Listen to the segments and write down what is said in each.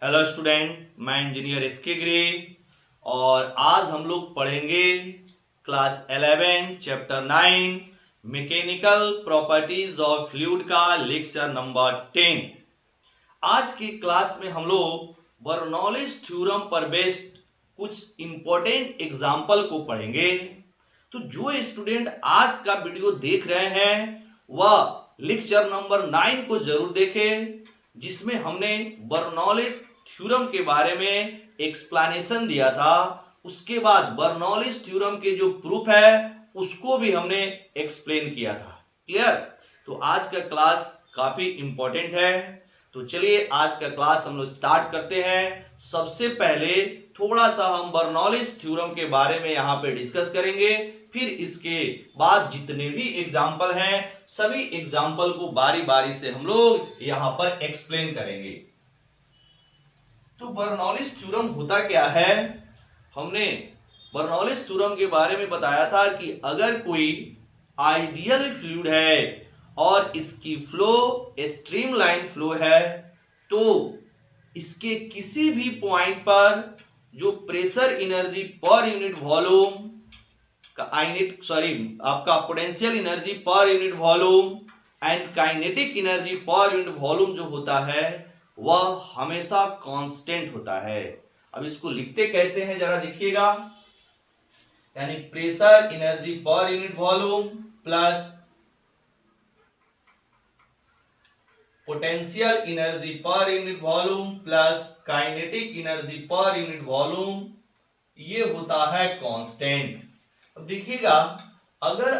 Hello student, मैं engineer SK grey और आज हम लोग पढ़ेंगे class 11 chapter 9 mechanical properties of fluid का लेक्चर नंबर 10। आज की क्लास में हम लोग बर्नौलीज थ्योरम पर बेस्ड कुछ इंपॉर्टेंट एग्जाम्पल को पढ़ेंगे। तो जो स्टूडेंट आज का वीडियो देख रहे हैं वह लेक्चर नंबर 9 को जरूर देखें, जिसमें हमने बर्नौलीज थ्योरम के बारे में एक्सप्लेनेशन दिया था। उसके बाद बर्नौलीज थ्योरम के जो प्रूफ है उसको भी हमने एक्सप्लेन किया था। क्लियर? तो आज का क्लास काफी इंपॉर्टेंट है। तो चलिए आज का क्लास हम लोग स्टार्ट करते हैं। सबसे पहले थोड़ा सा हम बर्नौलीज थ्योरम के बारे में यहाँ पे डिस्कस करेंगे, फिर इसके बाद जितने भी एग्जाम्पल हैं सभी एग्जाम्पल को बारी बारी से हम लोग यहाँ पर एक्सप्लेन करेंगे। तो बर्नौलीज थ्योरम होता क्या है? हमने बर्नौलीज थ्योरम के बारे में बताया था कि अगर कोई आइडियल फ्लूइड है और इसकी फ्लो स्ट्रीमलाइन फ्लो है तो इसके किसी भी पॉइंट पर जो pressure energy per unit volume आपका potential energy per unit volume and kinetic energy per unit volume जो होता है वह हमेशा कांस्टेंट होता है। अब इसको लिखते कैसे हैं जरा देखिएगा, यानी pressure energy per unit volume plus potential energy per unit volume plus kinetic energy per unit volume, ये होता है कांस्टेंट। अब देखिएगा, अगर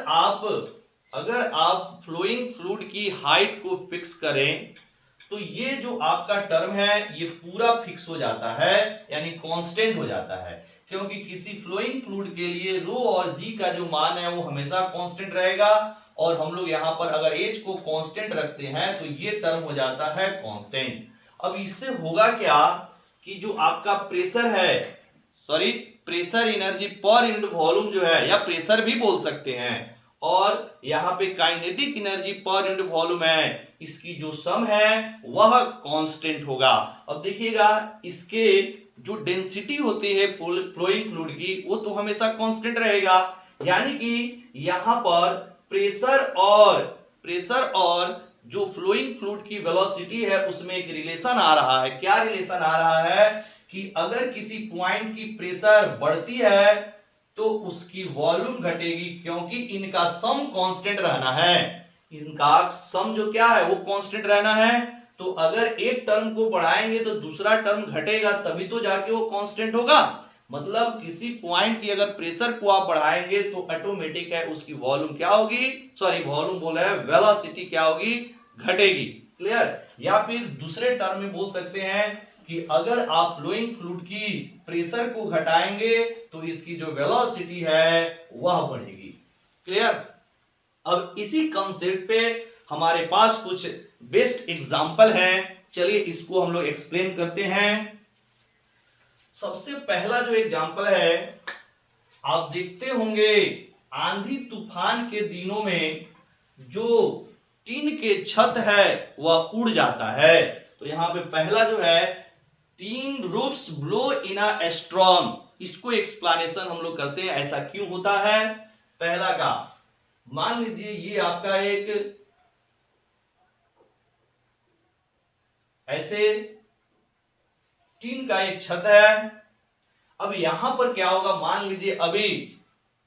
आप फ्लोइंग फ्लूइड की हाइट को फिक्स करें तो ये जो आपका टर्म है ये पूरा फिक्स हो जाता है, यानी कांस्टेंट हो जाता है, क्योंकि किसी फ्लोइंग फ्लूइड के लिए रो और जी का जो मान है वो हमेशा कांस्टेंट रहेगा। और हम लोग यहाँ पर अगर एच को कांस्टेंट रखते हैं तो ये टर्म हो जाता है कांस्टेंट। अब इससे होगा क्या कि जो आपका प्रेशर है, pressure energy per unit volume जो है, या प्रेशर भी बोल सकते हैं, और यहाँ पे kinetic energy per unit volume है, इसकी जो सम है वह कांस्टेंट होगा। अब देखिएगा, इसके जो डेंसिटी होती है फ्लोइंग फ्लूइड की वो तो हमेशा कांस्टेंट रहेगा, यानी कि यहाँ पर प्रेशर और जो फ्लोइंग फ्लूइड की वेलोसिटी है उसमें एक रिलेशन आ रहा है। क्या रिलेशन आ रहा है कि अगर किसी पॉइंट की प्रेशर बढ़ती है तो उसकी वॉल्यूम घटेगी, क्योंकि इनका सम कांस्टेंट रहना है। इनका सम जो क्या है वो कांस्टेंट रहना है। तो अगर एक टर्म को बढ़ाएंगे तो दूसरा टर्म घटेगा, तभी तो जाके वो कांस्टेंट होगा। मतलब किसी पॉइंट की अगर प्रेशर को आप बढ़ाएंगे तो ऑटोमेटिक है उसकी वॉल्यूम क्या होगी, वॉल्यूम बोला है, वेलोसिटी क्या होगी, घटेगी। क्लियर? या फिर दूसरे टर्म में बोल सकते हैं कि अगर आप फ्लोइंग फ्लूइड की प्रेशर को घटाएंगे तो इसकी जो वेलोसिटी है वह बढ़ेगी। क्लियर? अब इसी कंसेप्ट पे हमारे पास कुछ बेस्ट एग्जांपल हैं, चलिए इसको हम लोग एक्सप्लेन करते हैं। सबसे पहला जो एग्जांपल है, आप देखते होंगे आंधी तूफान के दिनों में जो टीन के छत है वह उड़ जाता है। तो यहां पे पहला जो है, टीन रूफ्स ब्लो इन अ स्टॉर्म, इसको एक्सप्लेनेशन हम लोग करते हैं ऐसा क्यों होता है। पहला का, मान लीजिए ये आपका एक ऐसे टीन का एक छत है। अब यहां पर क्या होगा, मान लीजिए अभी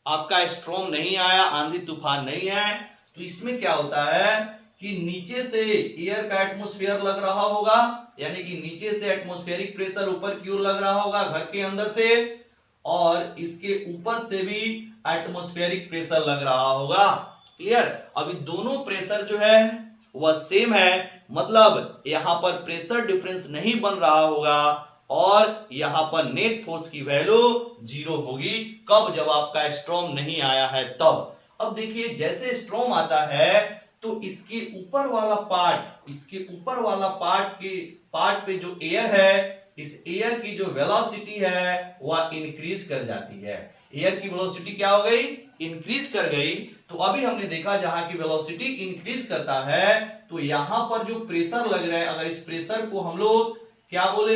आपका स्टॉर्म नहीं आया, आंधी तूफान नहीं है, तो इसमें क्या होता है कि नीचे से एयर का एटमॉस्फेयर लग रहा होगा, यानी कि नीचे से एटमॉस्फेरिक प्रेशर ऊपर की ओर लग रहा होगा घर के अंदर से, और इसके ऊपर से भी एटमॉस्फेरिक प्रेशर लग रहा होगा। क्लियर? अभी दोनों प्रेशर जो है वह सेम है, मतलब यहां पर प्रेशर डिफरेंस नहीं बन रहा होगा और यहां पर नेट फोर्स की वैल्यू 0 होगी। कब? जब आपका स्टॉर्म नहीं आया है तब। अब देखिए, जैसे स्टॉर्म आता है तो इसके ऊपर वाला पार्ट पे जो एयर है, इस एयर की जो वेलोसिटी है वह इंक्रीज कर जाती है। एयर की वेलोसिटी क्या हो गई, इंक्रीज कर गई। तो अभी हमने देखा जहां की वेलोसिटी इंक्रीज करता है तो यहां पर जो प्रेशर लग रहा है, अगर इस प्रेशर को हम लोग क्या बोले,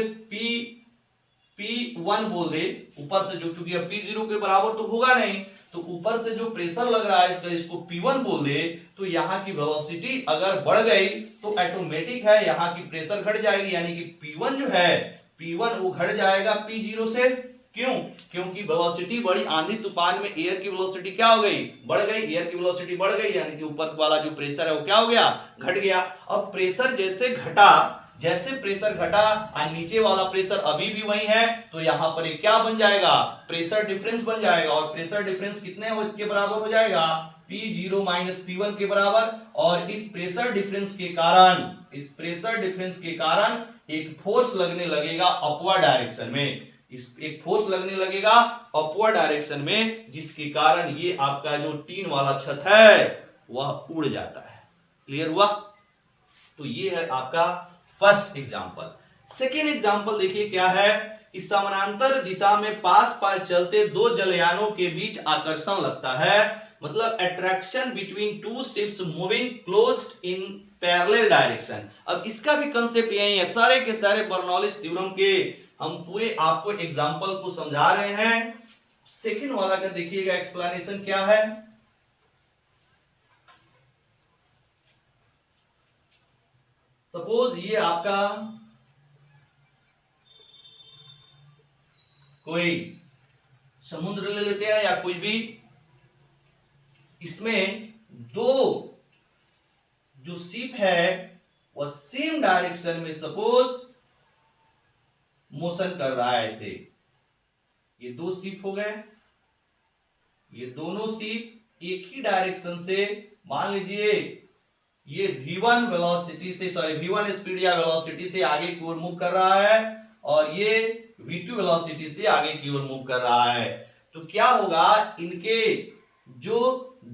P1 बोल दे ऊपर से, जो चूंकि अब P0 के बराबर तो होगा नहीं, तो ऊपर से जो प्रेशर लग रहा है इसका, इसको P1 बोल दे, तो यहाँ की वेलोसिटी अगर बढ़ गई तो ऑटोमेटिक है यहाँ की प्रेशर घट जाएगी, यानी कि P1 जो है, P1 वो घट जाएगा P0 से। क्यों? क्योंकि वेलोसिटी बढ़ी, आंधी तूफान में एयर की वेलोसिटी क्या हो गई, बढ़ गई, एयर की वेलोसिटी बढ़ गई, यानी कि ऊपर वाला जो प्रेशर है वो क्या हो गया, घट गया। अब प्रेशर जैसे घटा, जैसे प्रेशर घटा और नीचे वाला प्रेशर अभी भी वही है, तो यहां पर एक क्या बन जाएगा, प्रेशर डिफरेंस बन जाएगा, और प्रेशर डिफरेंस कितने के बराबर हो जाएगा, P0 माइनस P1 के बराबर। और इस प्रेशर डिफरेंस के कारण, इस प्रेशर डिफरेंस के कारण एक फोर्स लगने लगेगा अपवर्ड डायरेक्शन में, एक फोर्स लगने लगेगा अपवर्ड डायरेक्शन में, जिसके कारण ये आपका जो टीन वाला छत है वह उड़ जाता है। क्लियर हुआ? तो ये है आपका फर्स्ट एग्जांपल। सेकेंड एग्जांपल देखिए क्या है, इस समानांतर दिशा में पास पास चलते दो जलयानों के बीच आकर्षण लगता है, मतलब attraction between two ships moving closed in parallel direction. अब इसका भी कंसेप्ट यही है, सारे के सारे बर्नौलिस थ्योरम के हम पूरे आपको एग्जांपल को समझा रहे हैं। सेकेंड वाला का देखिएगा एक्सप्लेनेशन क्या है। सपोज ये आपका कोई समुद्र ले लेते हैं या कोई भी, इसमें दो जो शिप है वह सेम डायरेक्शन में सपोज मोशन कर रहा है ऐसे, ये दो शिप हो गए, ये दोनों शिप एक ही डायरेक्शन से, मान लीजिए ये v1 वेलोसिटी से, सॉरी v1 स्पीड या वेलोसिटी से आगे की ओर मूव कर रहा है, और ये v2 वेलोसिटी से आगे की ओर मूव कर रहा है। तो क्या होगा, इनके जो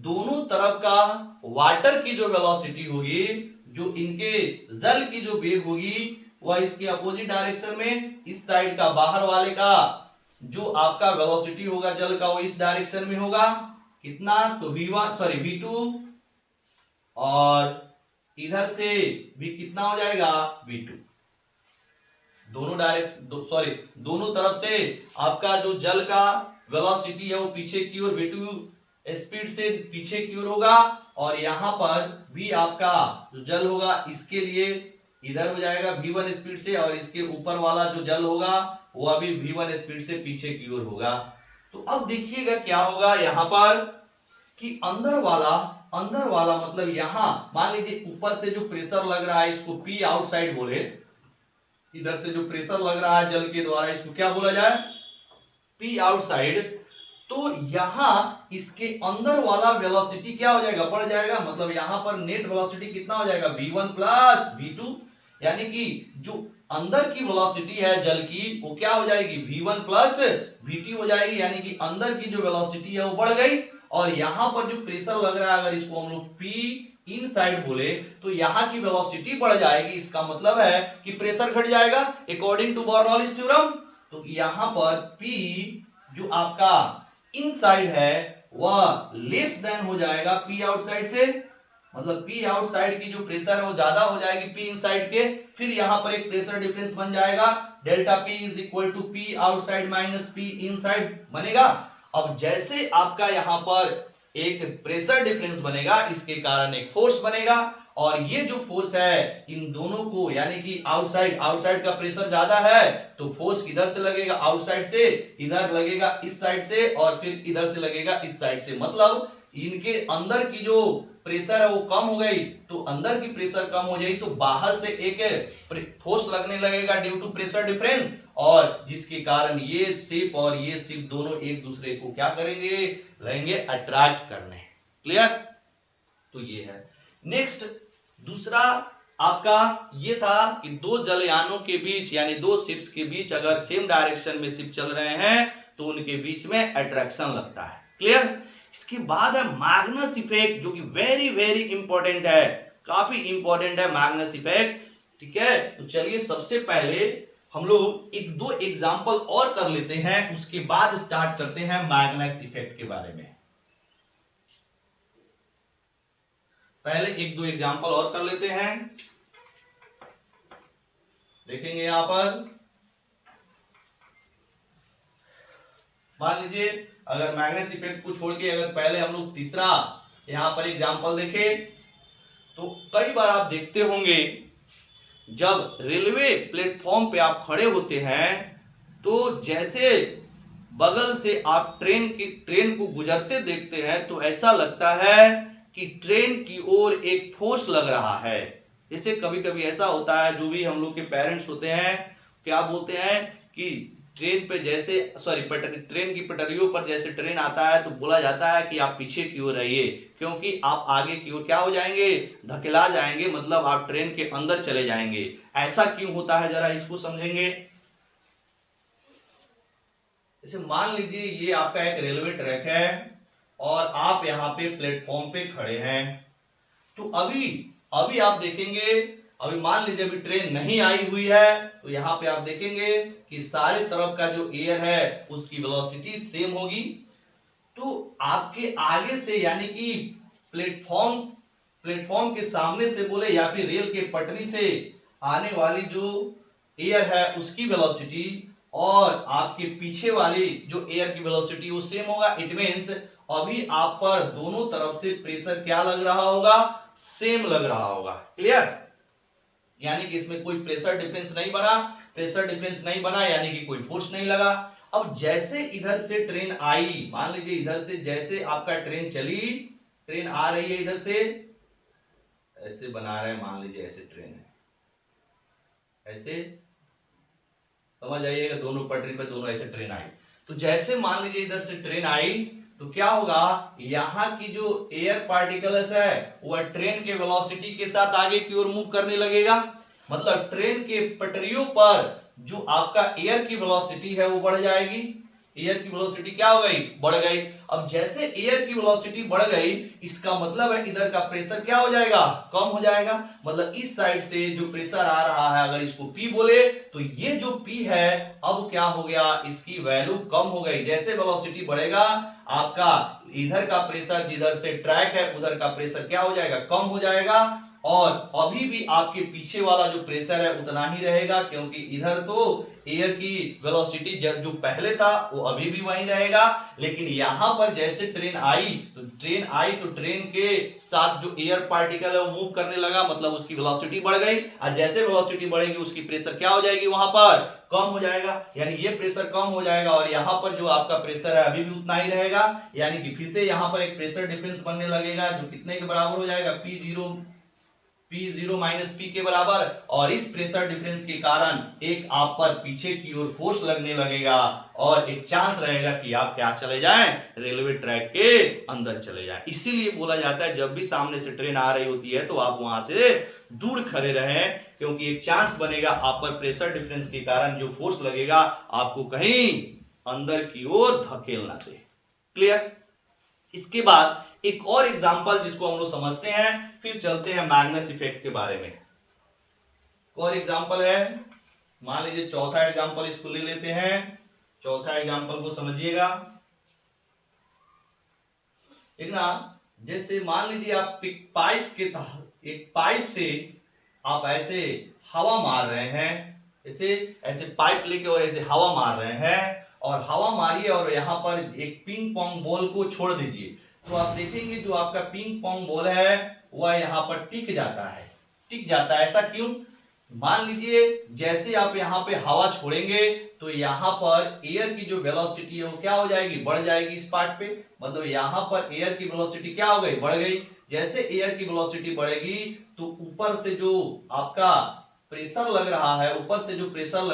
दोनों तरफ का वाटर की जो वेलोसिटी होगी, जो इनके जल की जो वेग होगी, वह इसके अपोजिट डायरेक्शन में, इस साइड का बाहर वाले का जो आपका वेलोसिटी होगा जल का, वो इस डायरेक्शन में होगा। कितना, तो v1 सॉरी v2, और इधर से भी कितना हो जाएगा, v2। दोनों डायरेक्शन सॉरी दोनों तरफ से आपका जो जल का वेलोसिटी है वो पीछे की ओर v2 स्पीड से पीछे की ओर होगा, और यहां पर भी आपका जो जल होगा इसके लिए इधर हो जाएगा v1 स्पीड से, और इसके ऊपर वाला जो जल होगा वह भी v1 स्पीड से पीछे की ओर होगा। तो अब देखिएगा क्या होगा यहां पर कि अंदर वाला मतलब यहां मान लीजिए ऊपर से जो प्रेशर लग रहा है इसको P आउटसाइड बोले, इधर से जो प्रेशर लग रहा है जल के द्वारा इसको क्या बोला जाए, P आउटसाइड। तो यहां इसके अंदर वाला वेलोसिटी क्या हो जाएगा, बढ़ जाएगा, मतलब यहां पर नेट वेलोसिटी कितना हो जाएगा, v1 प्लस v2, यानी कि जो अंदर की वेलोसिटी है जल की वो क्या हो जाएगी, v1 प्लस v2 हो जाएगी, यानी कि अंदर की जो वेलोसिटी है वो बढ़ गई, और यहां पर जो प्रेशर लग रहा है अगर इसको हम लोग P इनसाइड बोले तो यहां की वेलोसिटी बढ़ जाएगी, इसका मतलब है कि प्रेशर घट जाएगा अकॉर्डिंग टू बर्नौलिस थ्योरम। तो यहां पर P जो आपका इनसाइड है वह लेस देन हो जाएगा P आउटसाइड से, मतलब P आउटसाइड की जो प्रेशर है वो ज्यादा हो जाएगी P इनसाइड के, फिर यहां पर एक प्रेशर डिफरेंस बन जाएगा, delta P is equal to P outside minus P inside बनेगा। अब जैसे आपका यहां पर एक प्रेशर डिफरेंस बनेगा, इसके कारण एक फोर्स बनेगा, और ये जो फोर्स है इन दोनों को, यानी कि आउटसाइड का प्रेशर ज्यादा है तो फोर्स किधर से लगेगा, आउटसाइड से, इधर लगेगा इस साइड से, और फिर इधर से लगेगा इस साइड से, मतलब इनके अंदर की जो प्रेशर है वो कम हो गई, तो अंदर की प्रेशर कम हो जाएगी तो बाहर से एक फोर्स लगने लगेगा ड्यू टू प्रेशर डिफरेंस, और जिसके कारण ये शिप और ये शिप दोनों एक दूसरे को क्या करेंगे, लगेंगे अट्रैक्ट करने। क्लियर? तो ये है। नेक्स्ट दूसरा आपका ये था कि दो जलयानों के बीच यानी दो शिप्स के बीच अगर सेम डायरेक्शन में शिप चल रहे हैं तो उनके बीच में अट्रैक्शन लगता है। क्लियर? इसके बाद है मैग्नस इफेक्ट, जो कि वेरी वेरी इंपॉर्टेंट है, काफी इंपॉर्टेंट है मैग्नस इफेक्ट। ठीक है, तो चलिए सबसे पहले हम लोग एक दो एग्जांपल और कर लेते हैं, उसके बाद स्टार्ट करते हैं मैग्नस इफेक्ट के बारे में। पहले एक दो एग्जांपल और कर लेते हैं। देखेंगे यहां पर, मान लीजिए अगर मैग्नेस इफेक्ट को छोड़ के अगर पहले हम लोग तीसरा यहां पर एग्जांपल देखें, तो कई बार आप देखते होंगे जब रेलवे प्लेटफॉर्म पे आप खड़े होते हैं तो जैसे बगल से आप ट्रेन को गुजरते देखते हैं तो ऐसा लगता है कि ट्रेन की ओर एक फोर्स लग रहा है। जैसे कभी कभी ऐसा होता है, जो भी हम लोग के पेरेंट्स होते हैं क्या बोलते हैं कि ट्रेन पे जैसे ट्रेन की पटरियों पर जैसे ट्रेन आता है तो बोला जाता है कि आप पीछे की ओर रहिए, क्योंकि आप आगे की ओर क्या हो जाएंगे, धकेला जाएंगे, मतलब आप ट्रेन के अंदर चले जाएंगे। ऐसा क्यों होता है, जरा इसको समझेंगे। जैसे मान लीजिए ये आपका एक रेलवे ट्रैक है और आप यहाँ पे प्लेटफॉर्म पे खड़े हैं, तो अभी अभी आप देखेंगे, अभी मान लीजिए अभी ट्रेन नहीं आई हुई है, तो यहाँ पे आप देखेंगे कि सारे तरफ का जो एयर है उसकी वेलोसिटी सेम होगी। तो आपके आगे से यानी कि प्लेटफॉर्म के सामने से बोले या फिर रेल के पटरी से आने वाली जो एयर है उसकी वेलोसिटी और आपके पीछे वाली जो एयर की वेलोसिटी वो सेम होगा। इट मींस अभी आप पर दोनों तरफ से प्रेशर क्या लग रहा होगा, सेम लग रहा होगा। क्लियर, यानी कि इसमें कोई प्रेशर डिफरेंस नहीं बना, प्रेशर डिफरेंस नहीं बना यानी कि कोई फोर्स नहीं लगा। अब जैसे इधर से ट्रेन आई, मान लीजिए इधर से जैसे आपका ट्रेन चली, ट्रेन आ रही है इधर से, ऐसे बना रहे हैं, मान लीजिए ऐसे ट्रेन है, ऐसे समझ आइएगा, दोनों पटरी पे दोनों ऐसे ट्रेन आई। तो जैसे मान लीजिए इधर से ट्रेन आई तो क्या होगा, यहां की जो एयर पार्टिकल्स है वह ट्रेन के वेलोसिटी के साथ आगे की ओर मूव करने लगेगा। मतलब ट्रेन के पटरियों पर जो आपका एयर की वेलोसिटी है वो बढ़ जाएगी। एयर की वेलोसिटी क्या हो गई, बढ़ गई। अब जैसे एयर की वेलोसिटी बढ़ गई, इसका मतलब है इधर का प्रेशर क्या हो जाएगा, कम हो जाएगा। मतलब इस साइड से जो प्रेशर आ रहा है, अगर इसको P बोले तो ये जो P है अब क्या हो गया, इसकी वैल्यू कम हो गई। जैसे वेलोसिटी बढ़ेगा आपका इधर का प्रेशर, जिधर से ट्रैक है उधर का प्रेशर क्या हो जाएगा, कम हो जाएगा। और अभी भी आपके पीछे वाला जो प्रेशर है उतना ही रहेगा, क्योंकि इधर तो एयर की वेलोसिटी जो पहले था वो अभी भी वही रहेगा। लेकिन यहां पर जैसे ट्रेन आई तो ट्रेन के साथ जो एयर पार्टिकल है वो मूव करने लगा, मतलब उसकी वेलोसिटी बढ़ गई। और जैसे वेलोसिटी बढ़ेगी उसकी प्रेशर क्या हो जाएगी, वहां पर कम हो जाएगा, यानी ये प्रेशर कम हो जाएगा। और यहां पर जो आपका प्रेशर है अभी भी उतना ही रहेगा, यानी कि फिर से यहां पर एक प्रेशर डिफरेंस बनने लगेगा जो कितने के बराबर हो जाएगा, P0 माइनस P के बराबर। और इस प्रेशर डिफरेंस के कारण एक आप पर पीछे की ओर फोर्स लगने लगेगा और एक चांस रहेगा कि आप क्या चले जाएं, रेलवे ट्रैक के अंदर चले जाएं। इसीलिए बोला जाता है जब भी सामने से ट्रेन आ रही होती है तो आप वहां से दूर खड़े रहें, क्योंकि एक चांस बनेगा आप पर प्रेशर डिफरेंस के कारण जो फोर्स लगेगा आपको कहीं अंदर की ओर धकेल ना दे। क्लियर। इसके बाद एक और एग्जांपल जिसको हम लोग समझते हैं, फिर चलते हैं मैग्नेस इफेक्ट के बारे में। और एग्जांपल है, मान लीजिए चौथा एग्जांपल इसको ले लेते हैं। चौथा एग्जांपल को समझिएगा। एक ना, जैसे मान लीजिए आप एक पाइप से आप ऐसे हवा मार रहे हैं, ऐसे पाइप लेके और ऐसे हवा मार रहे हैं, और हवा मारिए और यहाँ पर एक पिंग पोंग बॉल को छोड़ दीजिए, तो आप देखेंगे जो आपका पिंग पोंग बॉल है वह यहाँ पर टिक जाता है। ऐसा क्यों? मान लीजिए जैसे आप यहाँ पे हवा छोड़ेंगे तो यहाँ पर एयर की जो वेलोसिटी है वो क्या हो जाएगी, बढ़ जाएगी इस पार्ट पे। मतलब यहाँ पर एयर की वेलोसिटी क्या हो गई, बढ़ गई। जैसे एयर की वेलोसिटी बढ़ेगी तो ऊपर से जो आपका प्रेशर लग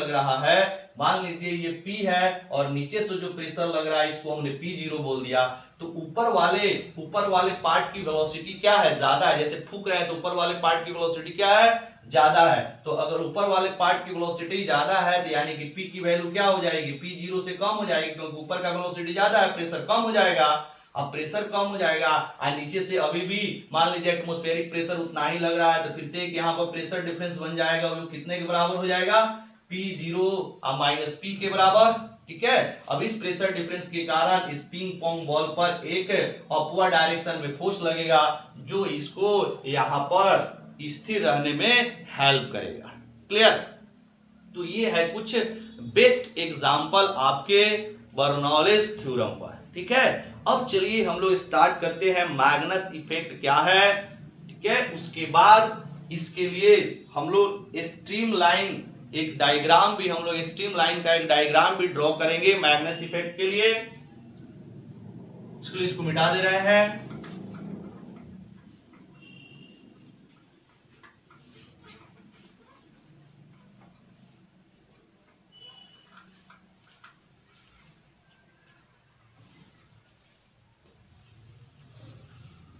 रहा है, मान लीजिए ये P है और नीचे से जो प्रेशर लग रहा है इसको हमने P0 बोल दिया, तो ऊपर वाले पार्ट की वेलोसिटी क्या है, ज्यादा है। जैसे फूंक रहे हैं तो ऊपर वाले पार्ट की वेलोसिटी क्या है, ज्यादा है। तो अगर ऊपर वाले पार्ट की वेलोसिटी ज्यादा है तो यानी कि P की वैल्यू क्या हो जाएगी, P0 से कम हो जाएगी, क्योंकि ऊपर का वेलोसिटी ज्यादा है, प्रेशर कम हो जाएगा। अब प्रेशर कम हो जाएगा और नीचे से अभी भी मान लीजिए एटमॉस्फेरिक प्रेशर उतना ही लग रहा है, तो फिर से एक यहाँ पर प्रेशर डिफरेंस बन जाएगा, वो कितने के बराबर हो जाएगा, P0 माइनस P के बराबर। ठीक है। अब इस प्रेशर डिफरेंस के कारण इस पिंग पोंग बॉल पर एक अपवर्ड डायरेक्शन में फोर्स लगेगा जो इसको यहाँ पर स्थिर रहने में हेल्प करेगा। क्लियर। तो ये है कुछ बेस्ट एग्जाम्पल आपके बर्नौलिस थ्योरम पर। ठीक है, अब चलिए हम लोग स्टार्ट करते हैं मैग्नस इफेक्ट क्या है। ठीक है, उसके बाद इसके लिए हम लोग स्ट्रीम लाइन एक डायग्राम भी हम लोग स्ट्रीम लाइन का एक डायग्राम भी ड्रॉ करेंगे मैग्नस इफेक्ट के लिए। इसको मिटा दे रहे हैं।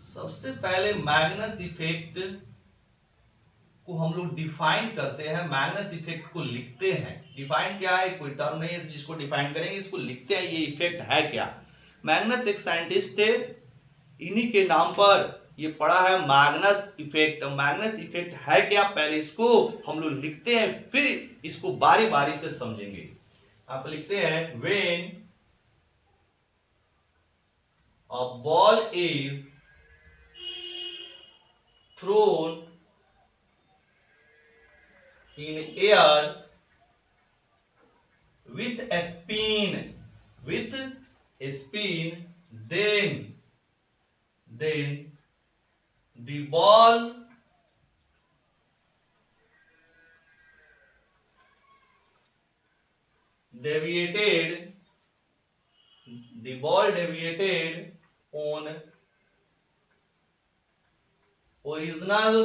सबसे पहले मैग्नस इफेक्ट को हम लोग डिफाइन करते हैं, मैग्नस इफेक्ट को लिखते हैं। डिफाइन क्या है, कोई टर्म नहीं है जिसको डिफाइन करेंगे, इसको लिखते हैं ये इफेक्ट है क्या। मैग्नस एक साइंटिस्ट थे, इन्हीं के नाम पर ये पड़ा है मैग्नस इफेक्ट। मैग्नस इफेक्ट है क्या, पहले इसको हम लोग लिखते हैं, फिर इसको बारी बारी से समझेंगे। आप लिखते हैं when a ball is thrown in air with a spin, then the ball deviated on original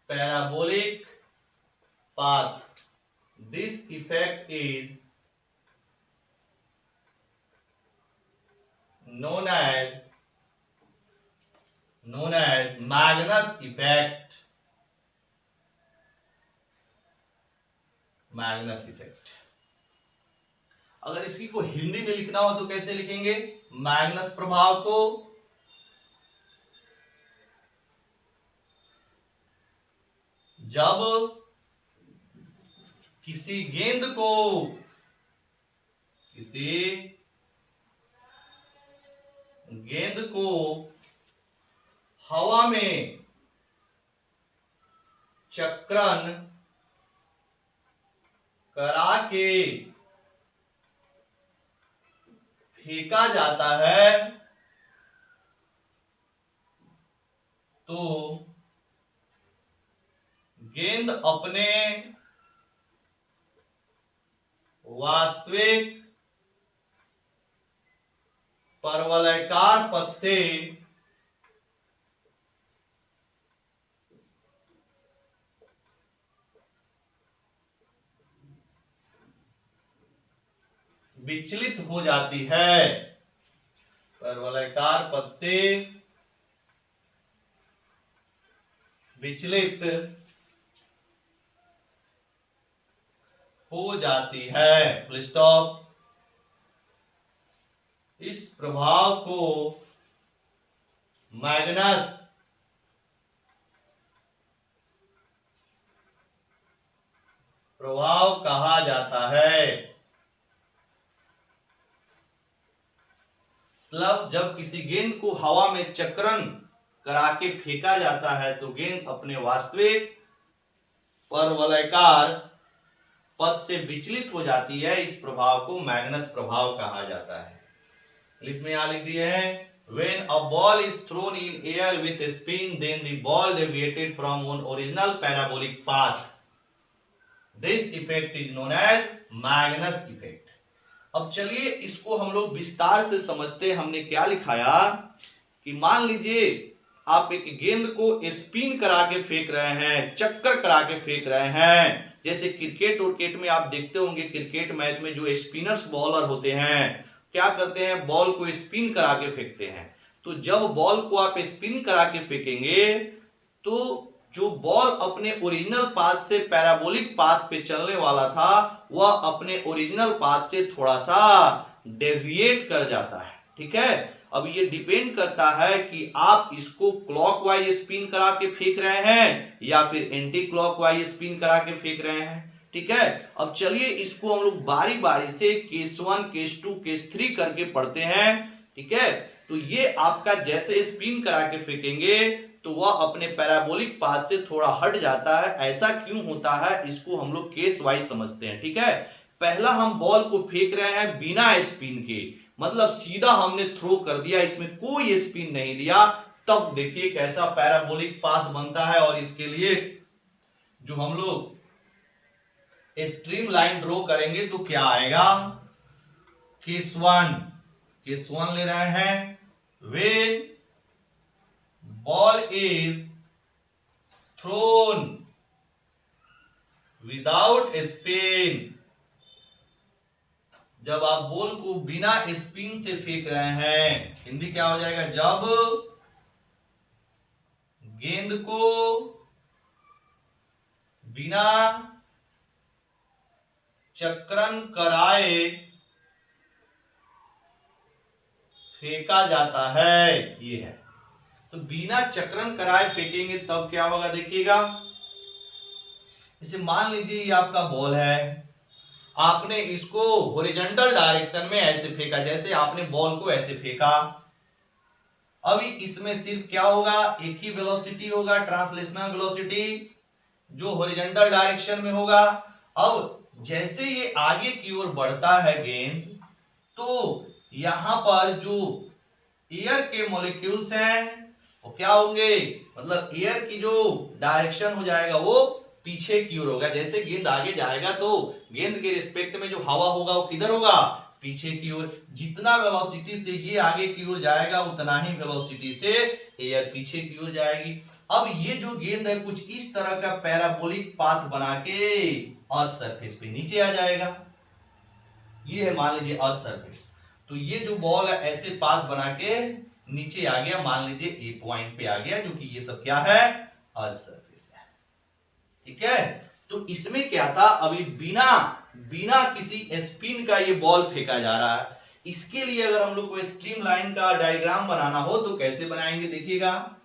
parabolic path, this effect is known as Magnus effect। अगर इसकी को हिंदी में लिखना हो तो कैसे लिखेंगे, मैग्नस प्रभाव को जब किसी गेंद को हवा में चक्रण करा के फेंका जाता है तो गेंद अपने वास्तविक परवलयाकार पथ से विचलित हो जाती है, परवलयाकार पथ से विचलित हो जाती है। Full stop. इस प्रभाव को मैग्नस प्रभाव कहा जाता है। मतलब जब किसी गेंद को हवा में चक्रण करा के फेंका जाता है तो गेंद अपने वास्तविक परवलयाकार पथ से विचलित हो जाती है। इस प्रभाव को मैग्नस प्रभाव कहा जाता है। इसमें यहां लिख दिए हैं when a ball is thrown in air with a spin then the ball deviated from one original parabolic path, this effect is known as Magnus effect। अब चलिए इसको हम लोग विस्तार से समझते हैं। हमने क्या लिखाया कि मान लीजिए आप एक गेंद को स्पिन करा के फेंक रहे हैं, चक्कर करा के फेंक रहे हैं। जैसे क्रिकेट उर्केट में आप देखते होंगे, क्रिकेट मैच में जो स्पिनर्स बॉलर होते हैं क्या करते हैं, बॉल को स्पिन करा के फेंकते हैं। तो जब बॉल को आप स्पिन करा के फेंकेंगे तो जो बॉल अपने ओरिजिनल पाथ से पैराबोलिक पाथ पे चलने वाला था वह अपने ओरिजिनल पाथ से थोड़ा सा डेविएट कर जाता है। ठीक है, अब ये डिपेंड करता है कि आप इसको क्लॉकवाइज स्पिन करा के फेंक रहे हैं या फिर एंटी क्लॉकवाइज स्पिन करा के फेंक रहे हैं। ठीक है, अब चलिए इसको हम लोग बारी बारी से केस 1 केस 2 केस 3 करके पढ़ते हैं। ठीक है, तो ये आपका जैसे स्पिन करा के फेंकेंगे तो वह अपने पैराबोलिक पाथ से थोड़ा हट जाता है। ऐसा क्यों होता है इसको हम लोग केस वाइज समझते हैं, ठीक है। पहला हम बॉल को फेंक रहे हैं बिना स्पिन के, मतलब सीधा हमने थ्रो कर दिया, इसमें कोई स्पिन नहीं दिया, तब देखिए कैसा पैराबोलिक पाथ बनता है। और इसके लिए जो हम लोग स्ट्रीम लाइन ड्रॉ करेंगे तो क्या आएगा, केस वन ले रहे हैं, when ball is throne without spin, जब आप बॉल को बिना स्पिन से फेंक रहे हैं, हिंदी क्या हो जाएगा, जब गेंद को बिना चक्रण कराए फेंका जाता है, ये है। तो बिना चक्रण कराए फेंकेंगे तब क्या होगा, देखिएगा। इसे मान लीजिए ये आपका बॉल है, आपने इसको हॉरिजॉन्टल डायरेक्शन में ऐसे फेंका, जैसे आपने बॉल को ऐसे फेंका। अभी इसमें सिर्फ क्या होगा, एक ही वेलोसिटी होगा, ट्रांसलेशनल वेलोसिटी, जो हॉरिजॉन्टल डायरेक्शन में होगा। अब जैसे ये आगे की ओर बढ़ता है गेंद, तो यहां पर जो एयर के मॉलिक्यूल्स हैं वो क्या होंगे, मतलब एयर की जो डायरेक्शन हो जाएगा वो पीछे की ओर होगा। जैसे गेंद आगे जाएगा तो गेंद के रिस्पेक्ट में जो हवा होगा वो किधर होगा, पीछे की ओर। जितना वेलोसिटी से ये आगे की ओर जाएगा उतना ही वेलोसिटी से एयर पीछे की ओर जाएगी। अब ये जो गेंद है कुछ इस तरह का पैराबोलिक पाथ बना के अर्थ सरफेस पे नीचे आ जाएगा। ये है मान लीजिए अर्थ सरफेस, तो ये जो बॉल है ऐसे पाथ बना के नीचे आ गया, मान लीजिए ए पॉइंट पे आ गया, क्योंकि ये सब क्या है, अर्थ सरफेस है, ठीक है। तो इसमें क्या था, अभी बिना किसी स्पिन का ये बॉल फेंका जा रहा है। इसके लिए अगर हम लोग को स्ट्रीम लाइन का डायग्राम बनाना हो तो कैसे बनाएंगे, देखिएगा।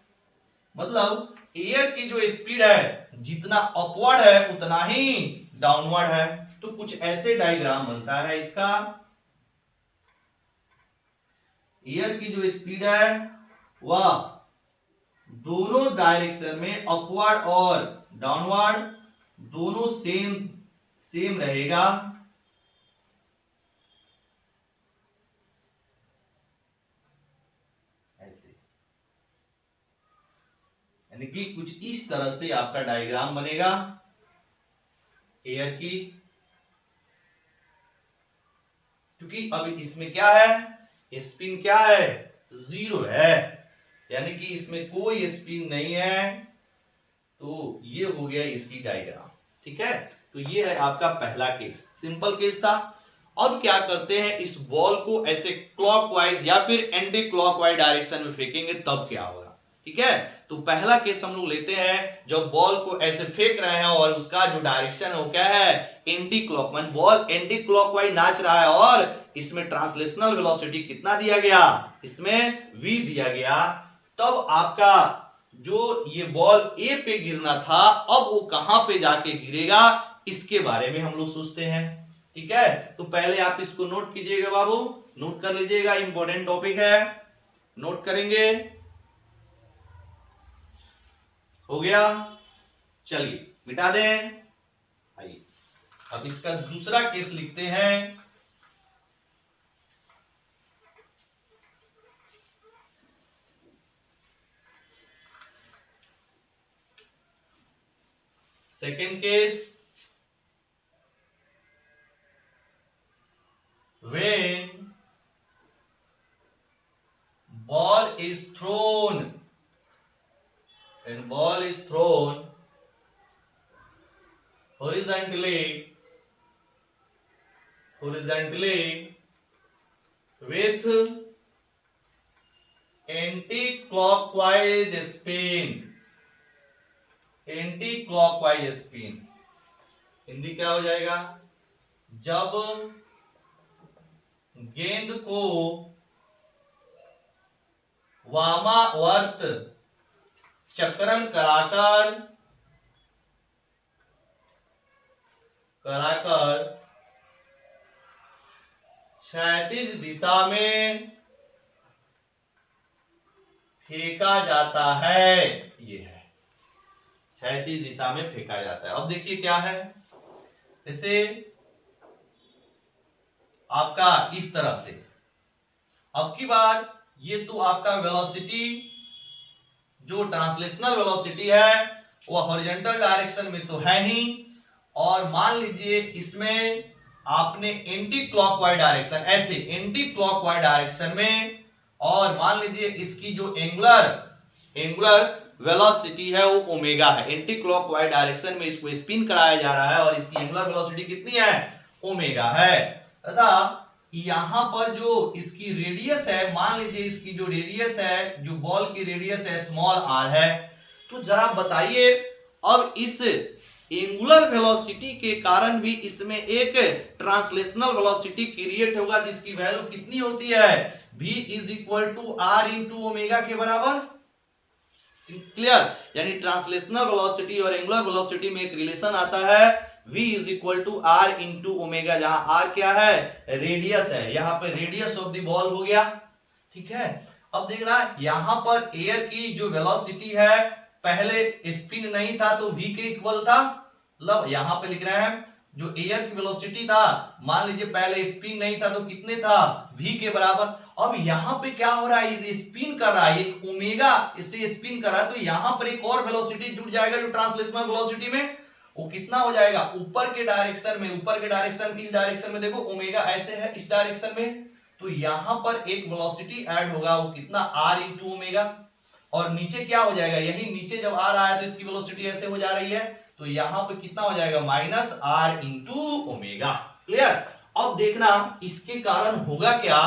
मतलब एयर की जो स्पीड है जितना अपवर्ड है उतना ही डाउनवर्ड है, तो कुछ ऐसे डायग्राम बनता है इसका। एयर की जो स्पीड है वह दोनों डायरेक्शन में अपवर्ड और डाउनवर्ड दोनों सेम रहेगा। ऐसे यानी कि कुछ इस तरह से आपका डायग्राम बनेगा एयर की, क्योंकि अभी इसमें क्या है, स्पिन क्या है, जीरो है, यानी कि इसमें कोई स्पिन नहीं है। तो ये हो गया इसकी डायग्राम, ठीक है। तो ये है आपका पहला केस, सिंपल केस था। अब क्या करते हैं, इस बॉल को ऐसे क्लॉकवाइज या फिर एंटी क्लॉकवाइज डायरेक्शन में फेंकेंगे तब क्या होगा, ठीक है। तो पहला केस हम लोग लेते हैं, जब बॉल को ऐसे फेंक रहे हैं और उसका जो डायरेक्शन है वो क्या है, anti clockwise. Ball anti clockwise नाच रहा है और इसमें ट्रांसलेशनल वेलोसिटी कितना दिया गया, इसमें v दिया गया। तब आपका जो ये बॉल ए पे गिरना था, अब वो कहां पे जाके गिरेगा इसके बारे में हम लोग सोचते हैं, ठीक है। तो पहले आप इसको नोट कीजिएगा बाबू, नोट कर लीजिएगा, इंपॉर्टेंट टॉपिक है, नोट करेंगे। हो गया, चलिए मिटा दें। आइए अब इसका दूसरा केस लिखते हैं। Second case, when ball is thrown, when ball is thrown horizontally with anti-clockwise spin, Hindi क्या हो जाएगा, जब गेंद को वामावर्त चक्रण कराकर क्षैतिज दिशा में फेंका जाता है, ये है क्षैतिज दिशा में फेंका जाता है। अब देखिए क्या है, जैसे आपका इस तरह से, अब की बार ये तो आपका वेलोसिटी जो ट्रांसलेशनल वेलोसिटी है वो हॉरिजॉन्टल डायरेक्शन में तो है ही, और मान लीजिए इसमें आपने एंटी क्लॉकवाइज डायरेक्शन, ऐसे एंटी क्लॉकवाइज डायरेक्शन में, और मान लीजिए इसकी जो एंगुलर वेलोसिटी है वो ओमेगा है, एंटी क्लॉकवाइज डायरेक्शन में इसको स्पिन कराया जा रहा है और इसकी एंगुलर वेलोसिटी कितनी है, ओमेगा है, तथा यहां पर जो इसकी रेडियस है, मान लीजिए इसकी जो रेडियस है, जो बॉल की रेडियस है स्मॉल आर है। तो जरा बताइए, अब इस एंगुलर वेलोसिटी के कारण भी इसमें एक ट्रांसलेशनल वेलोसिटी क्रिएट होगा जिसकी वैल्यू कितनी होती है, v is equal to r into omega के बराबर। क्लियर, यानी ट्रांसलेशनल वेलोसिटी और एंगुलर वेलोसिटी में एक रिलेशन आता है, v is equal to r into omega, जहां r क्या है, रेडियस है, यहां पर रेडियस ऑफ द बॉल हो गया। ठीक है, अब देखना यहां पर एयर की जो वेलोसिटी है, पहले स्पिन नहीं था तो v के इक्वल था, मतलब यहां पे लिख रहे हैं जो एयर की वेलोसिटी था, मान लीजिए पहले स्पिन नहीं था तो कितने था, v के बराबर। अब यहां पे क्या हो रहा है, ये स्पिन कर रहा है, एक ओमेगा इससे स्पिन कर रहा है, तो यहां पर एक और वेलोसिटी जुड़ जाएगा जो ट्रांसलेशनल वेलोसिटी में, वो कितना हो जाएगा, ऊपर के डायरेक्शन में, ऊपर के डायरेक्शन इस डायरेक्शन में देखो ओमेगा ऐसे है इस डायरेक्शन में, तो यहां पर एक वेलोसिटी ऐड होगा, वो कितना, r इंटू ओमेगा, और नीचे क्या हो जाएगा, यही नीचे जब आ रहा है तो इसकी वेलोसिटी ऐसे हो जा रही है, तो यहां पर कितना हो जाएगा, minus r into omega. Clear, अब देखना इसके कारण होगा क्या,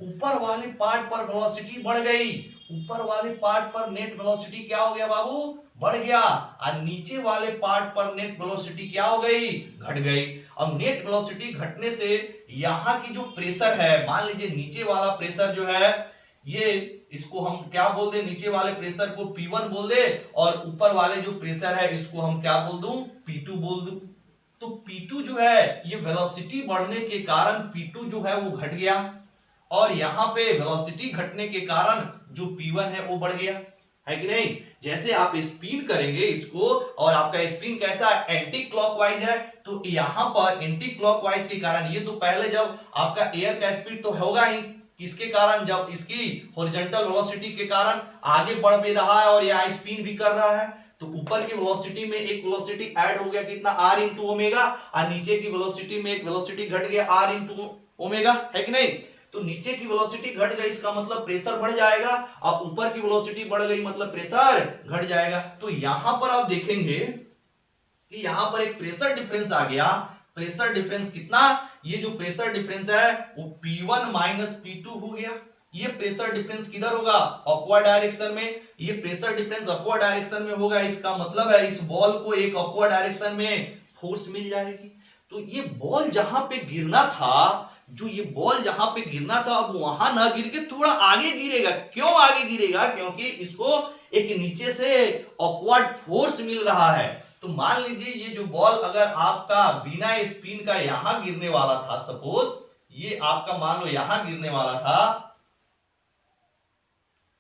ऊपर वाले पार्ट पर वेलोसिटी बढ़ गई, ऊपर वाले पार्ट पर नेट वेलोसिटी क्या हो गया बाबू, बढ़ गया, और नीचे वाले पार्ट पर नेट वेलोसिटी क्या हो गई, घट गई। अब नेट वेलोसिटी घटने से यहां की जो प्रेशर है, मान लीजिए नीचे वाला प्रेशर जो है, ये इसको हम क्या बोल दे, नीचे वाले प्रेशर को P1 बोल दे, और ऊपर वाले जो प्रेशर है इसको हम क्या बोल दूं, P2 बोल दूं। तो P2 जो है, ये वेलोसिटी बढ़ने के कारण P2 जो है वो घट गया, और यहां पे वेलोसिटी घटने के कारण जो P1 है वो बढ़ गया, है कि नहीं। जैसे आप स्पिन करेंगे इसको, और आपका स्पिन कैसा है, एंटी क्लॉकवाइज है, तो यहां पर एंटी क्लॉकवाइज के कारण, ये तो पहले जब आपका एयर का स्पीड तो होगा ही, किसके कारण, जब इसकी हॉरिजॉन्टल वेलोसिटी के कारण आगे बढ़ भी रहा है और यहाँ स्पिन भी कर रहा है, तो ऊपर की वेलोसिटी में एक वेलोसिटी ऐड हो गया, कितना, r इंटू ओमेगा, और नीचे की वेलोसिटी में एक वेलोसिटी घट गया, r इंटू ओमेगा, है कि नहीं। तो नीचे की वेलोसिटी घट गई, इसका मतलब प्रेशर बढ़ जाएगा, और ऊपर की वेलोसिटी बढ़ गई मतलब प्रेशर घट जाएगा। तो यहां पर आप देखेंगे कि यहां पर एक प्रेशर डिफरेंस आ गया, प्रेशर डिफरेंस कितना, ये जो प्रेशर डिफरेंस है वो P1 माइनस P2 हो गया। ये प्रेशर डिफरेंस किधर होगा, अपवर्ड डायरेक्शन में, ये प्रेशर डिफरेंस अपवर्ड डायरेक्शन में होगा, इसका मतलब है इस बॉल को एक अपवर्ड डायरेक्शन में फोर्स मिल जाएगी। तो ये बॉल जहां पे गिरना था, जो ये बॉल जहां पे गिरना था, अब वहां ना गिर के थोड़ा आगे गिरेगा। क्यों आगे गिरेगा, क्योंकि इसको एक नीचे से अपवर्ड फोर्स मिल रहा है। तो मान लीजिए ये जो बॉल अगर आपका बिना स्पिन का यहां गिरने वाला था, सपोज ये आपका मान लो यहां गिरने वाला था,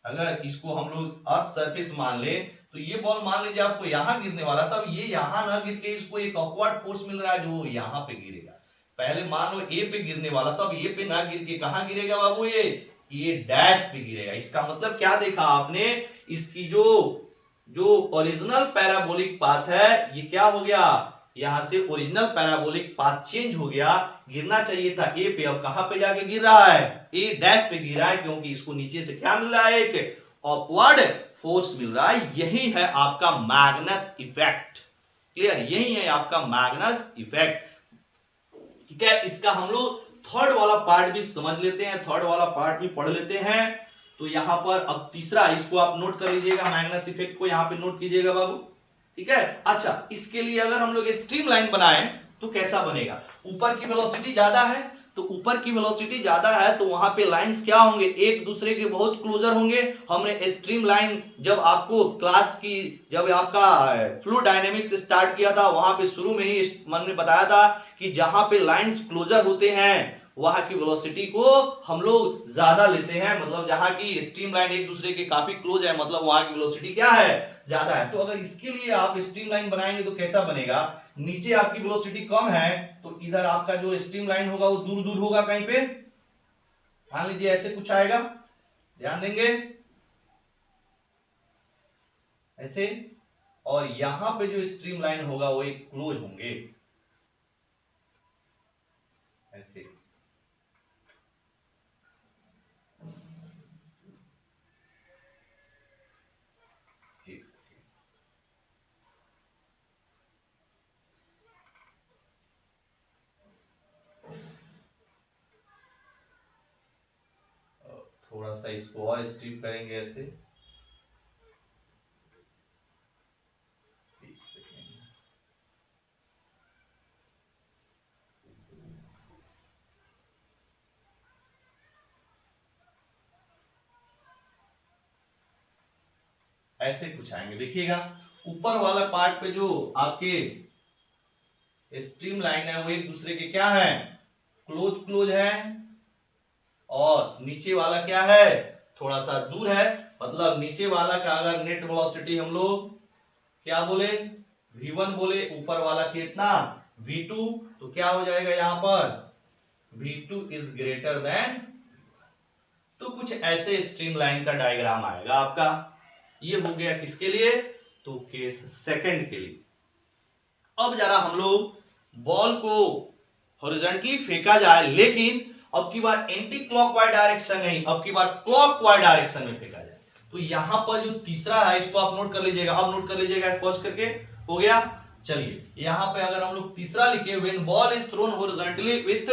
अगर इसको हम लोग अर्थ सरफेस मान ले, तो ये बॉल मान लीजिए आपको यहां गिरने वाला था, अब ये यहां ना गिर के इसको एक अपवर्ड फोर्स मिल रहा है जो यहां पे गिरेगा। पहले मान लो ए पे गिरने वाला था, अब ए पे ना गिर के कहां गिरेगा बाबू, ये डैश पे गिरेगा। इसका मतलब क्या देखा आपने, इसकी जो ओरिजिनल पैराबोलिक पाथ है ये क्या हो गया, यहां से ओरिजिनल पैराबोलिक पाथ चेंज हो गया, गिरना चाहिए था ए पे, अब कहां पे जाके गिर रहा है, ए डैश पे गिर रहा है, क्योंकि इसको नीचे से क्या मिल रहा है, एक अपवर्ड फोर्स मिल रहा है। यही है आपका मैग्नस इफेक्ट। क्लियर, यही है आपका मैग्नस इफेक्ट। ठीक है, इसका हम लोग थर्ड वाला पार्ट भी समझ लेते हैं, थर्ड वाला पार्ट भी पढ़ लेते हैं। तो यहां पर अब तीसरा, इसको आप नोट कर लीजिएगा, मैग्नस इफेक्ट को यहां पे नोट कीजिएगा बाबू। ठीक है, अच्छा इसके लिए अगर हम लोग स्ट्रीम लाइन बनाएं तो कैसा बनेगा, ऊपर की वेलोसिटी ज्यादा है, तो ऊपर की वेलोसिटी ज्यादा है तो वहां पे लाइंस क्या होंगे, एक दूसरे के बहुत क्लोजर होंगे। हमने स्ट्रीम लाइन जब आपको क्लास की, जब आपका फ्लूइड डायनेमिक्स स्टार्ट किया था, वहां पे शुरू में ही मन में बताया था कि जहां पे लाइंस क्लोजर होते हैं वहां की वेलोसिटी को हम लोग ज्यादा लेते हैं, मतलब जहां की स्ट्रीमलाइन एक दूसरे के काफी क्लोज है, मतलब वहां की वेलोसिटी क्या है, ज्यादा है। तो अगर इसके लिए आप स्ट्रीमलाइन बनाएंगे तो कैसा बनेगा, नीचे आपकी वेलोसिटी कम है तो इधर आपका जो स्ट्रीमलाइन होगा वो दूर दूर होगा कहीं पे, मान लीजिए ऐसे कुछ आएगा, ध्यान देंगे ऐसे, और यहां पे जो स्ट्रीमलाइन होगा वो एक क्लोज होंगे ऐसे। एक सेकेंड, थोड़ा सा इसको और स्ट्रिप करेंगे ऐसे, एक सेकेंड, ऐसे कुछ आएंगे। देखिएगा ऊपर वाला पार्ट पे जो आपके स्ट्रीम लाइन है वो एक दूसरे के क्या है, क्लोज क्लोज है, और नीचे वाला क्या है, थोड़ा सा दूर है। मतलब नीचे वाला का अगर नेट वेलोसिटी हम लोग क्या बोले, v1 बोले, ऊपर वाला कितना v2, तो क्या हो जाएगा यहां पर v2 इज ग्रेटर देन, तो कुछ ऐसे स्ट्रीम लाइन का डायग्राम आएगा आपका। ये हो गया किसके लिए, तो केस सेकंड के लिए। अब जरा हम लोग बॉल को हॉरिजॉन्टली फेंका जाए, लेकिन अब की बार एंटी क्लॉकवाइज डायरेक्शन नहीं, अब की बार क्लॉकवाइज डायरेक्शन में फेंका जाए। तो यहां पर जो तीसरा है इसको आप नोट कर लीजिएगा, अब नोट कर लीजिएगा पॉज करके, हो गया। चलिए यहां पे अगर हम लोग तीसरा लिखे, when ball is throne horizontally with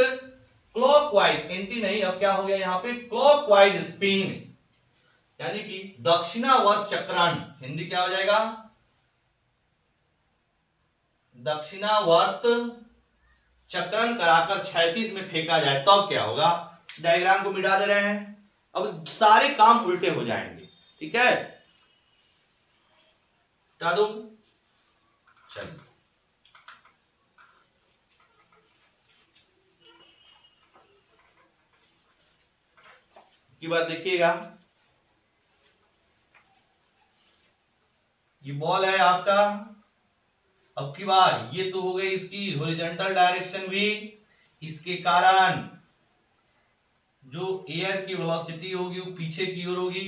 clockwise, anti नहीं, अब क्या हो गया यहां पे क्लॉकवाइज स्पिन, यानी कि दक्षिणावर्त चक्रण, हिंदी क्या हो जाएगा, दक्षिणावर्त चक्रण कराकर क्षैतिज में फेंका जाए, तब क्या होगा। डायग्राम को मिटा दे रहे हैं, अब सारे काम उल्टे हो जाएंगे, ठीक है, हटा दूं। चलिए की बात देखिएगा, ये बॉल है आपका, अब की बार ये तो हो गई इसकी हॉरिजॉन्टल डायरेक्शन भी, इसके कारण जो एयर की वेलोसिटी होगी वो पीछे की ओर होगी,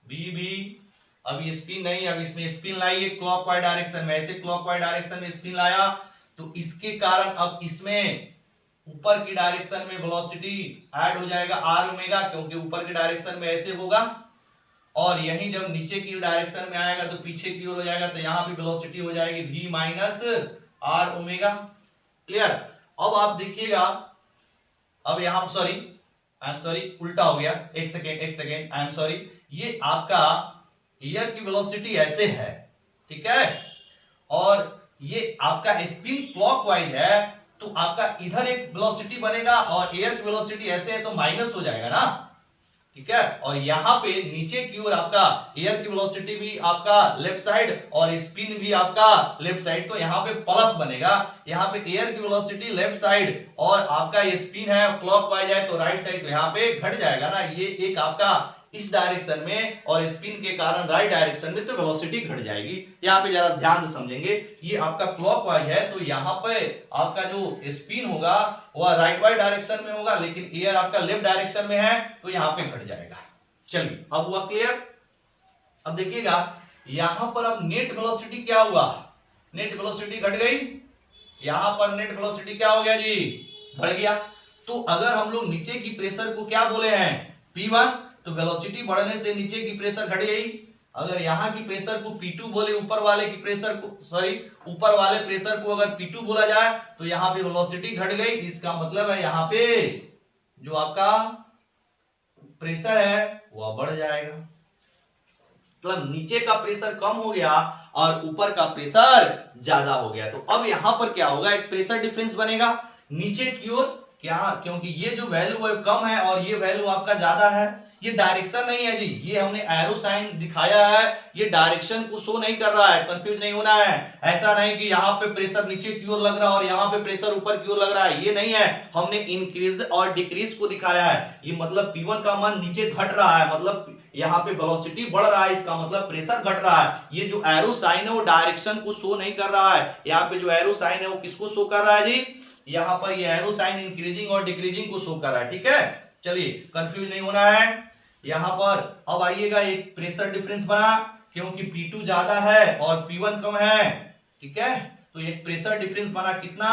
बी भी, अब ये स्पिन नहीं, अब इसमें स्पिन लाइए क्लॉकवाइज डायरेक्शन में, ऐसे क्लॉकवाइज डायरेक्शन में स्पिन लाया, तो इसके कारण अब इसमें ऊपर की डायरेक्शन में वेलोसिटी ऐड हो जाएगा आर ओमेगा, क्योंकि ऊपर की डायरेक्शन में ऐसे होगा, और यहीं जब नीचे की डायरेक्शन में आएगा तो पीछे की ओर हो जाएगा, तो यहां पे वेलोसिटी हो जाएगी v minus r omega. Clear. अब आप देखिएगा, अब यहां सॉरी, आई एम सॉरी, उल्टा हो गया, एक सेकेंड, आई एम सॉरी, ये आपका एयर की वेलोसिटी ऐसे है, ठीक है, और ये आपका स्पिन क्लॉकवाइज है, तो आपका इधर एक वेलोसिटी बनेगा और एयर की वेलोसिटी ऐसे है तो माइनस हो जाएगा ना, ठीक है, और यहां पे नीचे की ओर आपका एयर की वेलोसिटी भी आपका लेफ्ट साइड और स्पिन भी आपका लेफ्ट साइड, तो यहां पे प्लस बनेगा, यहां पे एयर की वेलोसिटी लेफ्ट साइड और आपका ये स्पिन है क्लॉकवाइज है तो राइट साइड, तो यहां पे घट जाएगा ना, ये एक आपका इस डायरेक्शन में और स्पिन के कारण राइट डायरेक्शन में, तो वेलोसिटी घट जाएगी। यहां पे जरा ध्यान से समझेंगे, ये आपका क्लॉकवाइज है तो यहां पे आपका जो स्पिन होगा वह राइट वाइज डायरेक्शन में होगा, लेकिन एयर आपका लेफ्ट डायरेक्शन में है तो यहां पे घट जाएगा। चलिए अब हुआ क्लियर। अब देखिएगा यहां पर अब नेट वेलोसिटी क्या हुआ, नेट वेलोसिटी घट गई, यहां पर नेट वेलोसिटी क्या हो गया जी, बढ़ गया। तो अगर हम लोग नीचे की प्रेशर को क्या बोले हैं, P1, तो वेलोसिटी बढ़ने से नीचे की प्रेशर घट गई। अगर यहां की प्रेशर को P2 बोले, ऊपर वाले की प्रेशर को सॉरी ऊपर वाले प्रेशर को अगर P2 बोला जाए तो यहां पे वेलोसिटी घट गई, इसका मतलब है यहां पे जो आपका प्रेशर है वह बढ़ जाएगा, मतलब नीचे का प्रेशर कम हो गया और ऊपर का प्रेशर ज्यादा हो गया। तो अब यहां पर क्या होगा, एक प्रेशर डिफरेंस बनेगा नीचे की ओर, क्या, क्योंकि ये जो वैल्यू है कम है और ये वैल्यू आपका ज्यादा है, ये डायरेक्शन नहीं है जी, ये हमने एरो साइन दिखाया है, ये डायरेक्शन को शो नहीं कर रहा है, कंफ्यूज नहीं होना है। ऐसा नहीं कि यहाँ पे प्रेशर नीचे की ओर लग रहा है और यहाँ पे प्रेशर ऊपर की ओर लग रहा है, ये नहीं है। हमने इंक्रीज और डिक्रीज को दिखाया है। ये मतलब P1 का मान नीचे घट रहा है, मतलब यहाँ पे वेलोसिटी बढ़ रहा है, इसका मतलब प्रेशर घट रहा है। ये जो एरो साइन है वो डायरेक्शन को शो नहीं कर रहा है। यहाँ पे जो एरो साइन है वो किसको शो कर रहा है जी, यहाँ पर ये एरो साइन इंक्रीजिंग और डिक्रीजिंग को शो कर रहा है। ठीक है, चलिए कंफ्यूज नहीं होना है। यहाँ पर अब आइएगा, एक प्रेशर डिफरेंस बना, क्योंकि P2 ज्यादा है और P1 कम है। ठीक है, तो एक प्रेशर डिफरेंस बना कितना,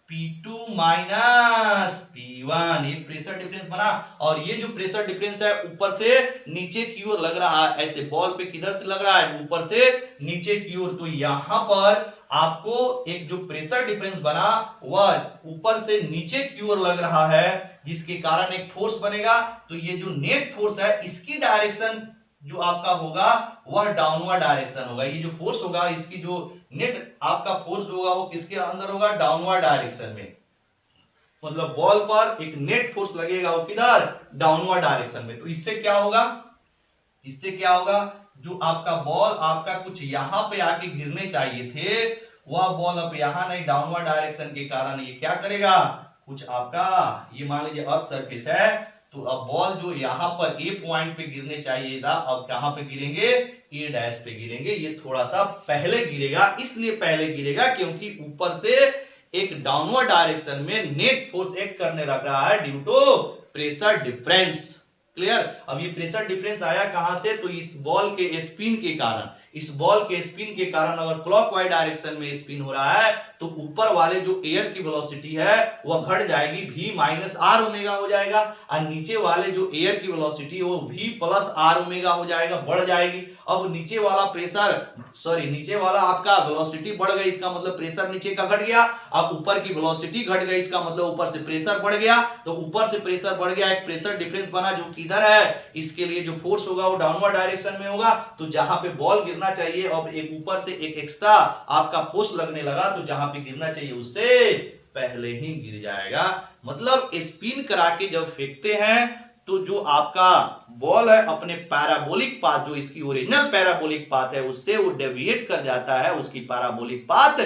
P2 माइनस P1, ये प्रेशर डिफरेंस बना। और ये जो प्रेशर डिफरेंस है ऊपर से नीचे की ओर लग रहा है, ऐसे बॉल पे किधर से लग रहा है, ऊपर से नीचे की ओर। तो यहां पर आपको एक जो प्रेशर डिफरेंस बना वह ऊपर से नीचे की ओर लग रहा है, जिसके कारण एक फोर्स बनेगा। तो ये जो नेट फोर्स है इसकी डायरेक्शन जो आपका होगा वह डाउनवर्ड डायरेक्शन होगा। ये जो फोर्स होगा, इसकी जो नेट आपका फोर्स होगा वो किसके अंदर होगा, डाउनवर्ड डायरेक्शन में। मतलब बॉल पर एक नेट फोर्स लगेगा, वो किधर, डाउनवर्ड डायरेक्शन में। तो इससे क्या होगा, इससे क्या होगा, जो आपका बॉल आपका कुछ यहां पे आके गिरने चाहिए थे, वह बॉल अब यहां नहीं, डाउनवर्ड डायरेक्शन के कारण ये क्या करेगा, कुछ आपका ये मान लीजिए अर्थ सरफेस है, तो अब बॉल जो यहां पर ए पॉइंट पे गिरने चाहिए था, अब कहां पे गिरेंगे, ए डैश पे गिरेंगे। ये थोड़ा सा पहले गिरेगा, इसलिए पहले गिरेगा क्योंकि ऊपर से एक डाउनवर्ड डायरेक्शन में नेट फोर्स एक्ट करने लग रहा है due to pressure difference. Clear. अब ये प्रेशर डिफरेंस आया कहां से, तो इस बॉल के स्पिन के कारण, इस बॉल के स्पिन के कारण अगर क्लॉकवाइज डायरेक्शन में स्पिन हो रहा है तो ऊपर वाले जो एयर की वेलोसिटी है वह घट जाएगी, v माइनस आर ओमेगा हो जाएगा, और नीचे वाले जो एयर की वेलोसिटी वो v प्लस आर ओमेगा हो जाएगा, बढ़ जाएगी। अब नीचे वाला प्रेशर, सॉरी नीचे वाला आपका वेलोसिटी बढ़ गई, इसका मतलब प्रेशर नीचे का घट गया। अब ऊपर की वेलोसिटी घट गई, इसका मतलब ऊपर से प्रेशर बढ़ गया। तो ऊपर से प्रेशर बढ़ गया, एक प्रेशर डिफरेंस बना जो किधर है, इसके लिए जो फोर्स होगा वो डाउनवर्ड डायरेक्शन में होगा। तो जहां पे बॉल गिरना चाहिए, अब एक ऊपर से एक एक्स्ट्रा आपका फोर्स लगने लगा, तो जहां पे गिरना चाहिए उससे पहले ही गिर जाएगा। मतलब स्पिन करा के जब फेंकते हैं तो जो आपका बॉल है अपने पैराबोलिक पाथ, जो इसकी ओरिजिनल पैराबोलिक पाथ है उससे वो डेविएट कर जाता है, उसकी पैराबोलिक पाथ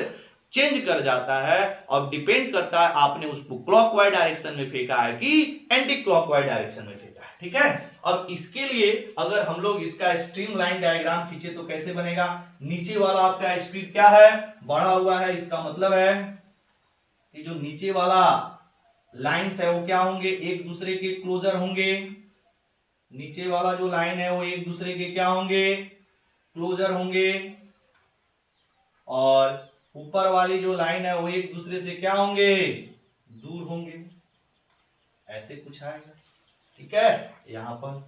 चेंज कर जाता है। और डिपेंड करता है आपने उसको क्लॉकवाइज डायरेक्शन में फेंका है कि एंटी क्लॉकवाइज डायरेक्शन में फेंका है। ठीक है, अब इसके लिए अगर हम लोग इसका स्ट्रीम लाइन डायग्राम खींचे तो कैसे बनेगा, नीचे वाला आपका स्पीड क्या है, बढ़ा हुआ है, इसका मतलब है कि जो नीचे वाला लाइंस है वो क्या होंगे, एक दूसरे के क्लोजर होंगे। नीचे वाला जो लाइन है वो एक दूसरे के क्या होंगे, क्लोजर होंगे। और ऊपर वाली जो लाइन है वो एक दूसरे से क्या होंगे, दूर होंगे। ऐसे कुछ आएगा। ठीक है, यहां पर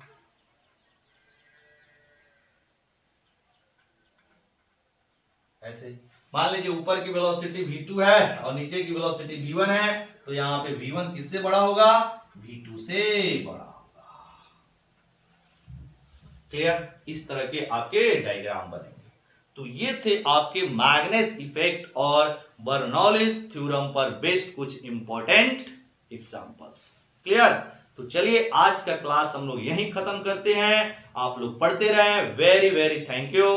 ऐसे मान लीजिए ऊपर की वेलोसिटी v2 है और नीचे की वेलोसिटी v1 है, तो यहाँ पे v1 किससे बड़ा होगा, v2 से बड़ा होगा। क्लियर, इस तरह के आपके डायग्राम बनेंगे। तो ये थे आपके मैग्नेस इफेक्ट और बर्नौलिस थ्योरम पर बेस्ड कुछ इंपॉर्टेंट एग्जांपल्स। क्लियर, तो चलिए आज का क्लास हम लोग यहीं खत्म करते हैं। आप लोग पढ़ते रहें। Very very thank you.